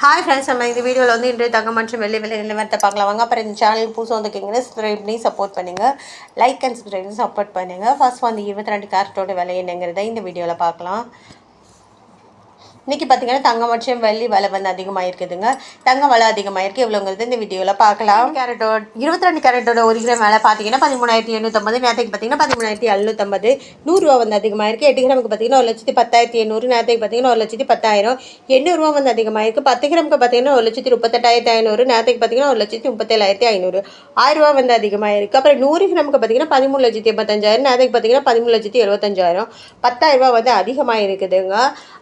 Hi friends, நம்ம இந்த வீடியோவில் வந்து இன்றைய தங்கம் மற்றும் வெள்ளி விலை நிலவரத்தை பார்க்கலாம் வாங்க. அப்புறம் இந்த சேனலுக்கு புதுசாக வந்துருக்கீங்கன்னா சப்ஸ்கிரைப் பண்ணி சப்போர்ட் பண்ணுங்கள். லைக் அண்ட் சப்ஸ்கிரைப் பண்ணி சப்போர்ட் பண்ணுங்கள். ஃபர்ஸ்ட் வந்து 22 கேரட்டோட விலை என்னங்கிறத இந்த வீடியோவில் பார்க்கலாம். இன்றைக்கி பார்த்தீங்கன்னா தங்கம் மற்றும் வெள்ளி விலை வந்து அதிகமாக இருக்குதுங்க. தங்கம் விலை அதிகமாக இருக்குது. எவ்வளோங்கிறது இந்த வீடியோவில் பார்க்கலாம். 22 கேரட்டோட 1 கிராம் விலை பார்த்தீங்கன்னா 13,850. நேரத்துக்கு பார்த்தீங்கன்னா 13,750. 100 வந்து அதிகமாக இருக்குது. 8 கிராமுக்கு பார்த்தீங்கன்னா 1,10,800. நேரத்துக்கு பார்த்தீங்கன்னா 1,10,000. 800 வந்து அதிகமாக இருக்குது. 10 கிராமுக்கு பார்த்தீங்கன்னா 1,38,500. நேரத்துக்கு பார்த்தீங்கன்னா 1,37,500. 1000 வந்து அதிகமாக இருக்குது. அப்புறம் 100 கிராமுக்கு பார்த்தீங்கன்னா 13,85,000. நேரத்துக்கு பார்த்தீங்கன்னா 13,75,000. 10,000 வந்து அதிகமாக இருக்குதுங்க.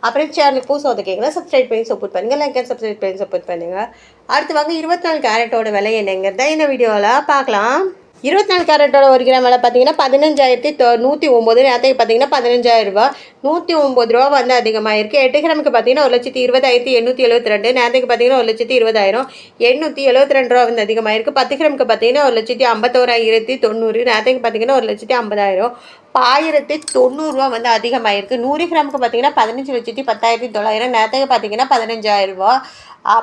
அப்புறம் சேனலுக்கு புதுசாக வந்து கேட்குறேன், சப்ஸ்கிரைப் பண்ணி சப்போர்ட் பண்ணுங்கள். லைக் அண்ட் சப்ஸ்கிரைப் பண்ணி சப்போர்ட் பண்ணுங்கள். அடுத்து வாங்க 24 கேரட்டோட விலை என்னங்கிறத இந்த வீடியோவில் பார்க்கலாம். 24 கேரட்டோட 1 கிராம் விலை பார்த்தீங்கன்னா 15,109. நேரத்துக்கு பார்த்தீங்கன்னா 15,000. 109 ரூபா வந்து அதிகமாக இருக்குது. 8 கிராமுக்கு பார்த்தீங்கன்னா 1,20,872. நேரத்துக்கு பார்த்தீங்கன்னா 1,20,000. 872 ரூபா வந்து அதிகமாக இருக்குது. 10 கிராமுக்கு பார்த்தீங்கன்னா 1,51,090. நேரத்துக்கு பார்த்தீங்கன்னா 1,50,000. 1,090 ரூபா வந்து அதிகமாக இருக்குது. 100 கிராமுக்கு பார்த்தீங்கன்னா 15,10,900. நேரத்துக்கு பார்த்தீங்கன்னா 15,000 ரூபா.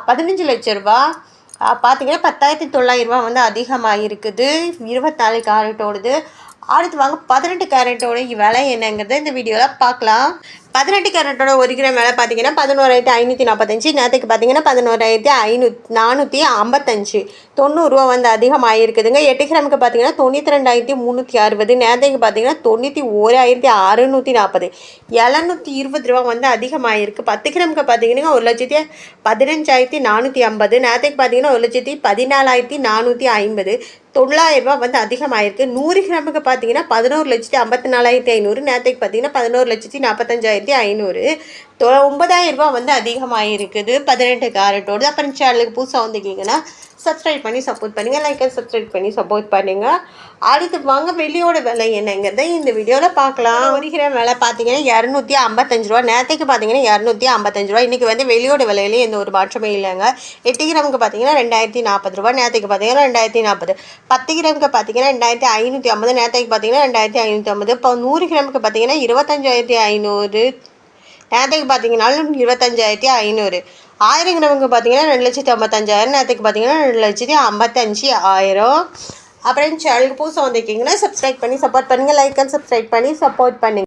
15 லட்ச ரூபா பார்த்தீங்கன்னா 10,900 வந்து அதிகமாக இருக்குது. 24 கேரட்டோடது. அடுத்து வாங்க 18 கேரட்டோட விலை என்னங்கிறத இந்த வீடியோவில் பார்க்கலாம். 18 கேரட்டோட 1 கிராம் விலை பார்த்தீங்கன்னா 11,545. நேரத்துக்கு பார்த்தீங்கன்னா 11,455. 90 ரூபா வந்து அதிகமாக இருக்குதுங்க. 8 கிராமுக்கு பார்த்தீங்கன்னா 92,360. நேரத்துக்கு பார்த்தீங்கன்னா 91,640. 720 ரூபா வந்து அதிகமாக இருக்குது. 10 கிராமுக்கு பார்த்தீங்கன்னா 1,15,450. நேரத்துக்கு பார்த்தீங்கன்னா 1,14,450. 900 ரூபா வந்து அதிகமாக இருக்குது. 100 கிராமுக்கு பார்த்தீங்கன்னா 11,54,500. நேரத்துக்கு பார்த்தீங்கன்னா 11,45,500. 9,000 ரூபா வந்து அதிகமாக இருக்குது 18 கேரட்டோடு. அப்புறம் சேனலுக்கு புதுசாக வந்துருக்கீங்கன்னா சப்ஸ்கிரைப் பண்ணி சப்போர்ட் பண்ணுங்கள். லைக் அண்ட் சப்ஸ்கிரைப் பண்ணி சப்போர்ட் பண்ணுங்கள். அடுத்து வாங்க வெள்ளியோட விலை என்னங்கிறத இந்த வீடியோவில் பார்க்கலாம். 1 கிராம் விலை பார்த்தீங்கன்னா 255 ரூபா. நேரத்துக்கு பார்த்தீங்கன்னா 255 ரூபா. இன்றைக்கி வந்து வெள்ளியோட விலையிலே எந்த ஒரு மாற்றமே இல்லைங்க. 8 கிராமுக்கு பார்த்தீங்கன்னா 2,040 ரூபா. நேரத்துக்கு பார்த்தீங்கன்னா 2,040. 10 கிராமுக்கு பார்த்தீங்கன்னா 2,550. நேரத்துக்கு பார்த்தீங்கன்னா 2,550. இப்போ 100 கிராமுக்கு பார்த்தீங்கன்னா 25,500. நேரத்துக்கு பார்த்தீங்கன்னாலும் 25,500. 1000 கிராமுக்கு பார்த்தீங்கன்னா 2,55,000. நேரத்துக்கு பார்த்தீங்கன்னா 2,55,000. அப்புறம் சேனலுக்கு புதுசாக வந்திருக்கீங்கன்னா சப்ஸ்கிரைப் பண்ணி சப்போர்ட் பண்ணுங்கள். லைக் அண்ட் சப்ஸ்கிரைப் பண்ணி சப்போர்ட் பண்ணுங்கள்.